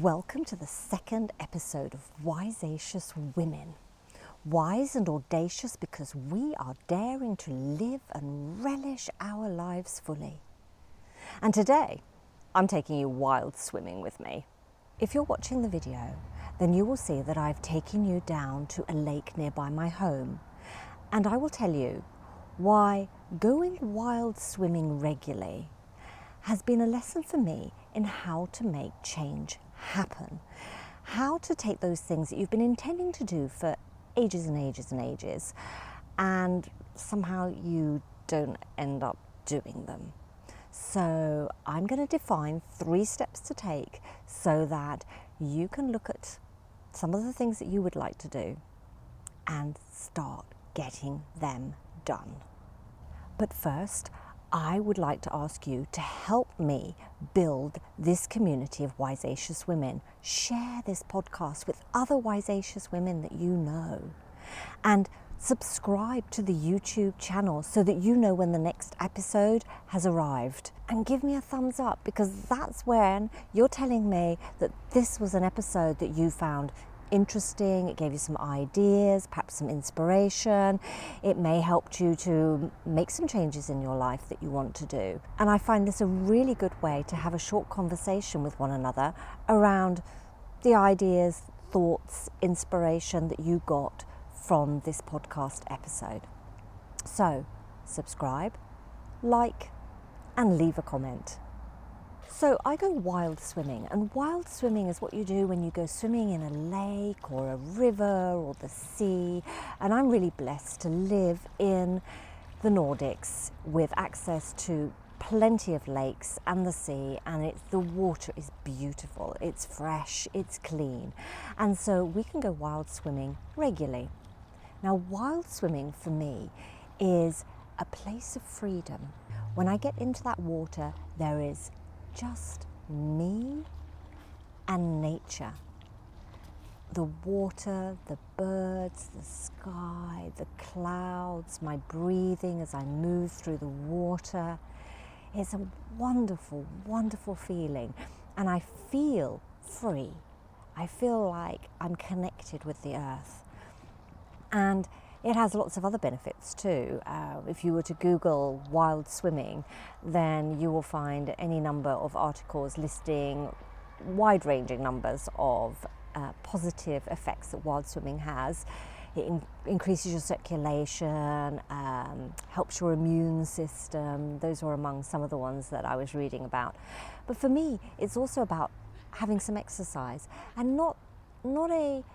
Welcome to the second episode of Wiseacious Women. Wise and audacious because we are daring to live and relish our lives fully. And today, I'm taking you wild swimming with me. If you're watching the video, then you will see that I've taken you down to a lake nearby my home. And I will tell you why going wild swimming regularly has been a lesson for me in how to make change happen. How to take those things that you've been intending to do for ages and ages and ages, and somehow you don't end up doing them. So I'm going to define 3 steps to take so that you can look at some of the things that you would like to do and start getting them done. But first, I would like to ask you to help me build this community of wiseacious women. Share this podcast with other wiseacious women that you know. And subscribe to the YouTube channel so that you know when the next episode has arrived. And give me a thumbs up, because that's when you're telling me that this was an episode that you found interesting, it gave you some ideas, perhaps some inspiration. It may help you to make some changes in your life that you want to do. And I find this a really good way to have a short conversation with one another around the ideas, thoughts, inspiration that you got from this podcast episode. So, subscribe, like, and leave a comment. So I go wild swimming, and wild swimming is what you do when you go swimming in a lake or a river or the sea. And I'm really blessed to live in the Nordics with access to plenty of lakes and the sea, and the water is beautiful, it's fresh, it's clean. And so we can go wild swimming regularly. Now, wild swimming for me is a place of freedom. When I get into that water, there is just me and nature. The water, the birds, the sky, the clouds, my breathing as I move through the water. It's a wonderful, wonderful feeling. And I feel free. I feel like I'm connected with the earth. And it has lots of other benefits too. If you were to Google wild swimming, then you will find any number of articles listing wide-ranging numbers of positive effects that wild swimming has. It increases your circulation, helps your immune system. Those were among some of the ones that I was reading about. But for me, it's also about having some exercise, and not a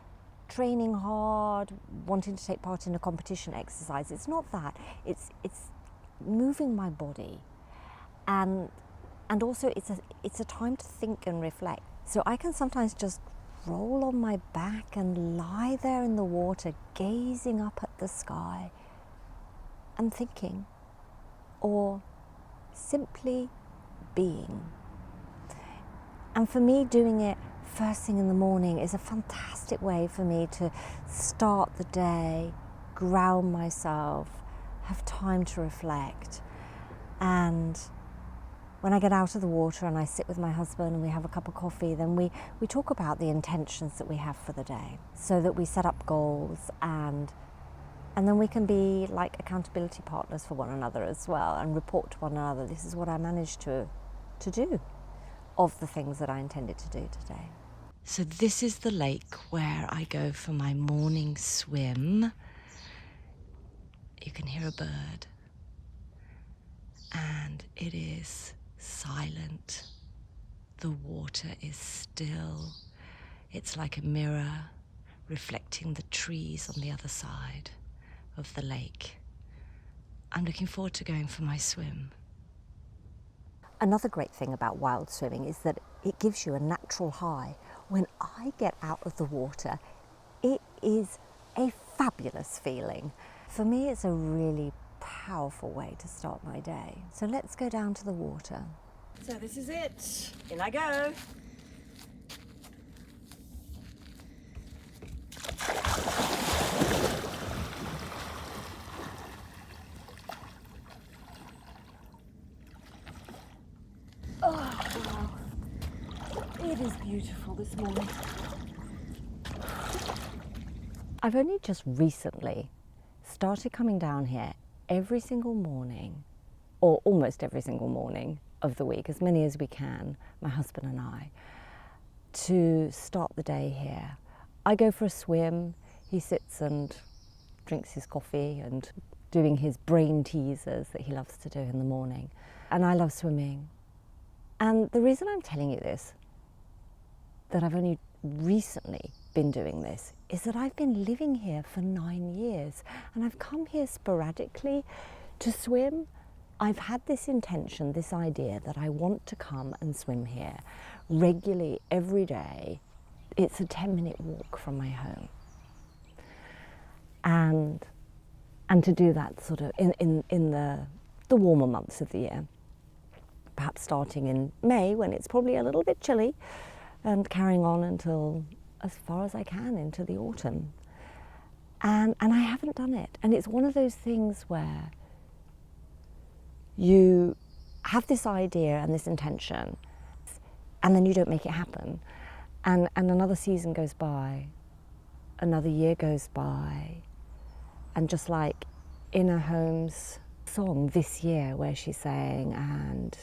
training hard, wanting to take part in a competition exercise. It's not that. It's moving my body, and also it's a time to think and reflect. So I can sometimes just roll on my back and lie there in the water, gazing up at the sky and thinking, or simply being. And for me, doing it first thing in the morning is a fantastic way for me to start the day, ground myself, have time to reflect. And when I get out of the water and I sit with my husband and we have a cup of coffee, then we talk about the intentions that we have for the day, so that we set up goals, and then we can be like accountability partners for one another as well, and report to one another, this is what I managed to do of the things that I intended to do today. So this is the lake where I go for my morning swim. You can hear a bird, and it is silent. The water is still. It's like a mirror reflecting the trees on the other side of the lake. I'm looking forward to going for my swim. Another great thing about wild swimming is that it gives you a natural high. When I get out of the water, it is a fabulous feeling. For me, it's a really powerful way to start my day. So let's go down to the water. So this is it. In I go. Oh, wow. It is beautiful. beautiful this morning. I've only just recently started coming down here every single morning, or almost every single morning of the week, as many as we can, my husband and I, to start the day here. I go for a swim, he sits and drinks his coffee and doing his brain teasers that he loves to do in the morning. And I love swimming. And the reason I'm telling you this, that I've only recently been doing this, is that I've been living here for 9 years and I've come here sporadically to swim. I've had this intention, this idea that I want to come and swim here regularly every day. It's a 10-minute walk from my home. And to do that sort of in the warmer months of the year, perhaps starting in May when it's probably a little bit chilly, and carrying on until as far as I can into the autumn. And I haven't done it. And it's one of those things where you have this idea and this intention, and then you don't make it happen. And another season goes by, another year goes by, and just like Inna Holmes' song This Year, where she's saying, and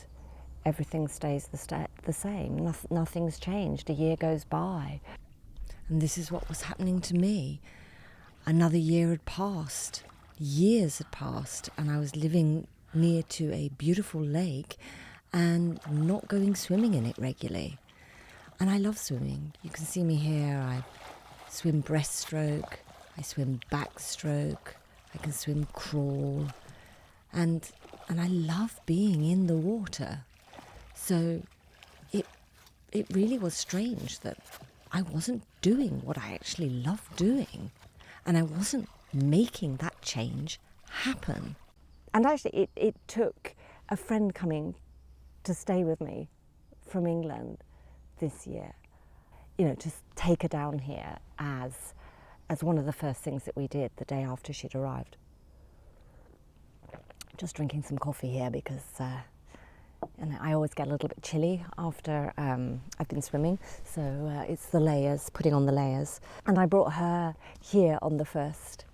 everything stays the same, nothing's changed, a year goes by. And this is what was happening to me. Another year had passed, years had passed, and I was living near to a beautiful lake and not going swimming in it regularly. And I love swimming. You can see me here. I swim breaststroke, I swim backstroke, I can swim crawl, and I love being in the water. So it really was strange that I wasn't doing what I actually love doing, and I wasn't making that change happen. And actually it took a friend coming to stay with me from England this year, to take her down here as one of the first things that we did the day after she'd arrived. Just drinking some coffee here because I always get a little bit chilly after I've been swimming, so it's the layers, putting on the layers. And I brought her here on the first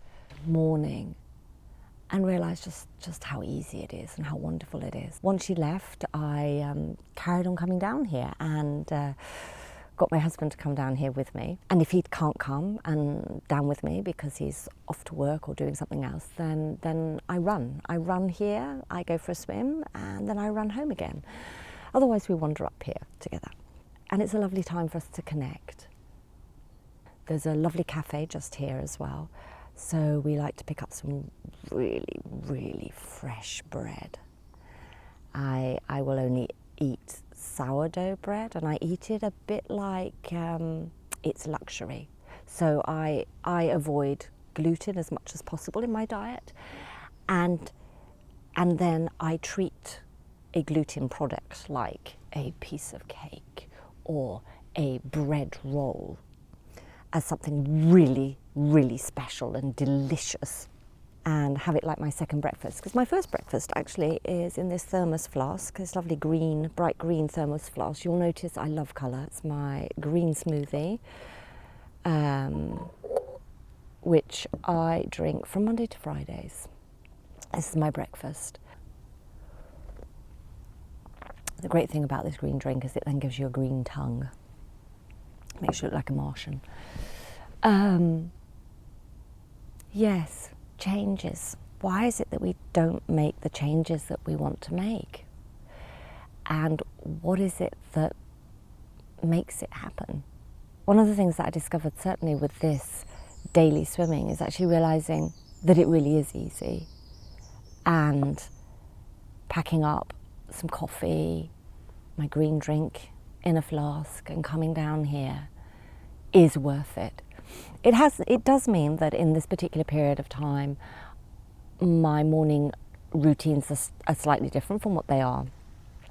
morning and realised just how easy it is and how wonderful it is. Once she left, I carried on coming down here and got my husband to come down here with me. And if he can't come and down with me because he's off to work or doing something else, then I run. I run here, I go for a swim, and then I run home again. Otherwise we wander up here together. And it's a lovely time for us to connect. There's a lovely cafe just here as well. So we like to pick up some really, really fresh bread. I will only eat sourdough bread, and I eat it a bit like it's luxury. So I avoid gluten as much as possible in my diet, and then I treat a gluten product like a piece of cake or a bread roll as something really, really special and delicious, and have it like my second breakfast. Because my first breakfast actually is in this thermos flask, this lovely green, bright green thermos flask. You'll notice I love colour. It's my green smoothie, which I drink from Monday to Fridays. This is my breakfast. The great thing about this green drink is it then gives you a green tongue. Makes you look like a Martian. Yes, changes. Why is it that we don't make the changes that we want to make? And what is it that makes it happen? One of the things that I discovered certainly with this daily swimming is actually realising that it really is easy, and packing up some coffee, my green drink in a flask, and coming down here is worth it. It does mean that in this particular period of time, my morning routines are slightly different from what they are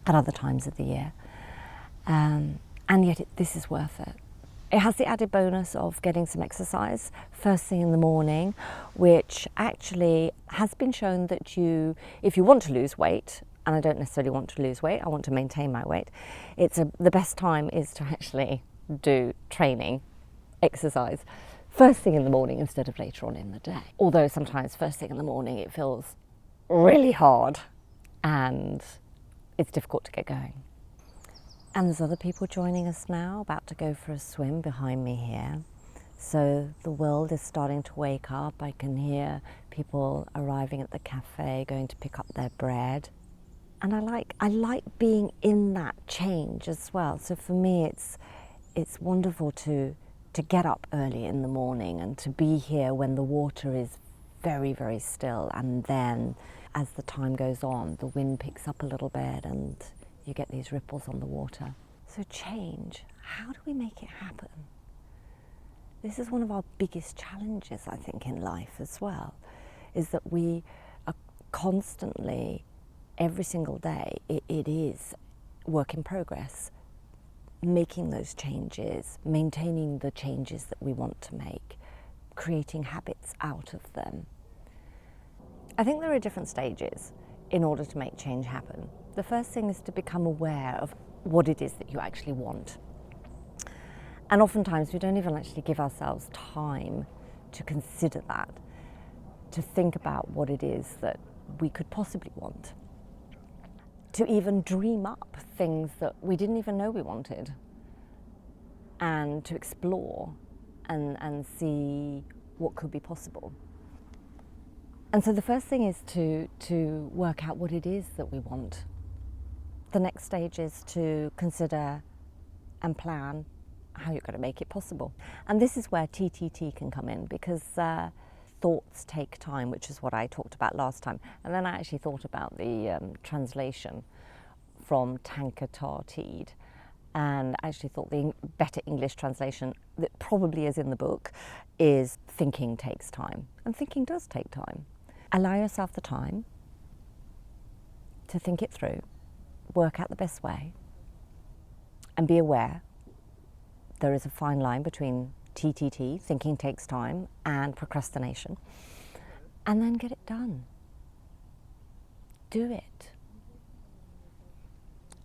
at other times of the year. And yet this is worth it. It has the added bonus of getting some exercise first thing in the morning, which actually has been shown that if you want to lose weight, and I don't necessarily want to lose weight, I want to maintain my weight, the best time is to actually do training, exercise, first thing in the morning instead of later on in the day. Although sometimes first thing in the morning it feels really hard and it's difficult to get going. And there's other people joining us now, about to go for a swim behind me here. So the world is starting to wake up. I can hear people arriving at the cafe, going to pick up their bread. And I like being in that change as well. So for me, it's wonderful to get up early in the morning and to be here when the water is very, very still. And then as the time goes on, the wind picks up a little bit and you get these ripples on the water. So change, how do we make it happen? This is one of our biggest challenges, I think, in life as well, is that we are constantly, every single day, it is work in progress, making those changes, maintaining the changes that we want to make, creating habits out of them. I think there are different stages in order to make change happen. The first thing is to become aware of what it is that you actually want. And oftentimes we don't even actually give ourselves time to consider that, to think about what it is that we could possibly want, to even dream up things that we didn't even know we wanted, and to explore and see what could be possible. And so the first thing is to work out what it is that we want. The next stage is to consider and plan how you're going to make it possible. And this is where TTT can come in, because thoughts take time, which is what I talked about last time. And then I actually thought about the translation from Tanka Tar-Teed, and I actually thought the better English translation that probably is in the book is thinking takes time. And thinking does take time. Allow yourself the time to think it through, work out the best way, and be aware there is a fine line between TTT, thinking takes time, and procrastination. And then get it done. Do it.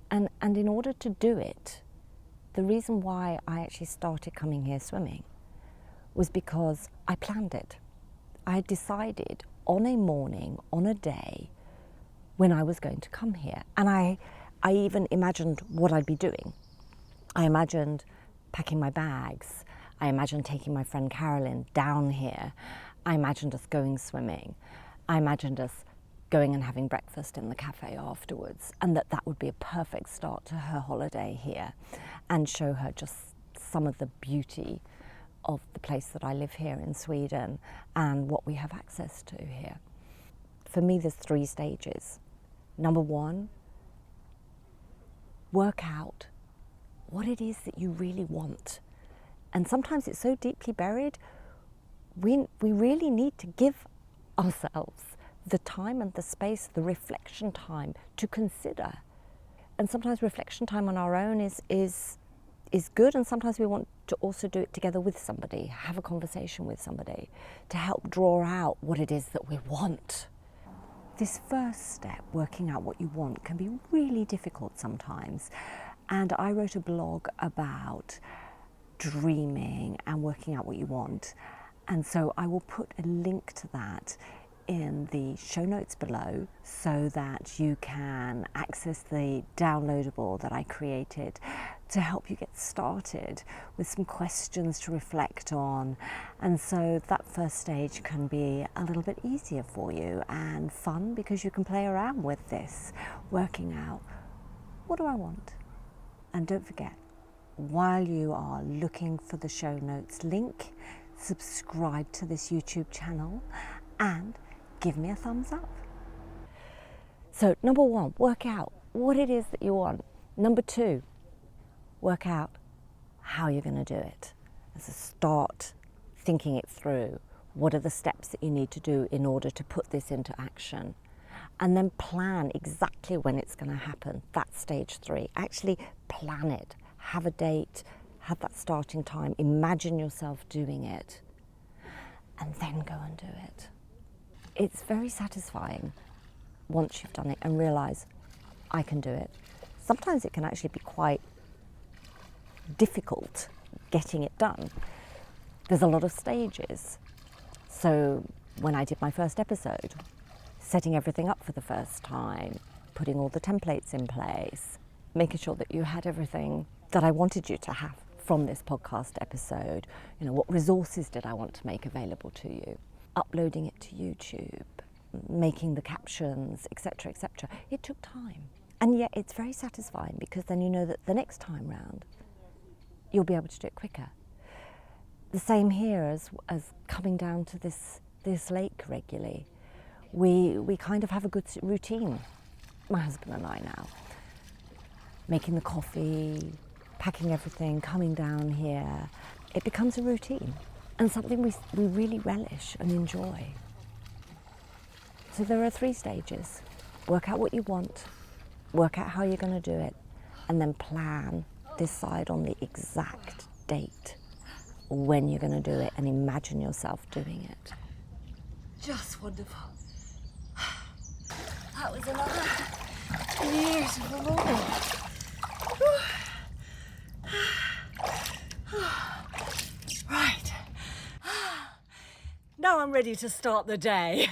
And in order to do it, the reason why I actually started coming here swimming was because I planned it. I had decided on a morning, on a day, when I was going to come here. And I even imagined what I'd be doing. I imagined packing my bags. I imagined taking my friend Carolyn down here. I imagined us going swimming. I imagined us going and having breakfast in the cafe afterwards, and that would be a perfect start to her holiday here and show her just some of the beauty of the place that I live here in Sweden and what we have access to here. For me, there's 3 stages. Number 1, work out what it is that you really want. And sometimes it's so deeply buried, we really need to give ourselves the time and the space, the reflection time to consider. And sometimes reflection time on our own is good, and sometimes we want to also do it together with somebody, have a conversation with somebody to help draw out what it is that we want. This first step, working out what you want, can be really difficult sometimes. And I wrote a blog about dreaming and working out what you want. And so I will put a link to that in the show notes below so that you can access the downloadable that I created to help you get started with some questions to reflect on. And so that first stage can be a little bit easier for you and fun, because you can play around with this, working out, what do I want? And don't forget, while you are looking for the show notes link, subscribe to this YouTube channel and give me a thumbs up. So number 1, work out what it is that you want. Number 2, work out how you're going to do it. As a start, thinking it through. What are the steps that you need to do in order to put this into action? And then plan exactly when it's going to happen. That's stage 3. Actually plan it. Have a date. Have that starting time. Imagine yourself doing it. And then go and do it. It's very satisfying once you've done it and realise, I can do it. Sometimes it can actually be quite difficult getting it done. There's a lot of stages. So when I did my first episode, setting everything up for the first time, putting all the templates in place, making sure that you had everything that I wanted you to have from this podcast episode. You know, what resources did I want to make available to you? Uploading it to YouTube, making the captions, etc., etc. It took time. And yet it's very satisfying, because then you know that the next time round, you'll be able to do it quicker. The same here as coming down to this lake regularly. We kind of have a good routine, my husband and I now. Making the coffee, packing everything, coming down here. It becomes a routine and something we really relish and enjoy. So there are 3 stages. Work out what you want, work out how you're going to do it, and then plan, decide on the exact date when you're going to do it, and imagine yourself doing it. Just wonderful. That was another beautiful morning. Right. Now I'm ready to start the day.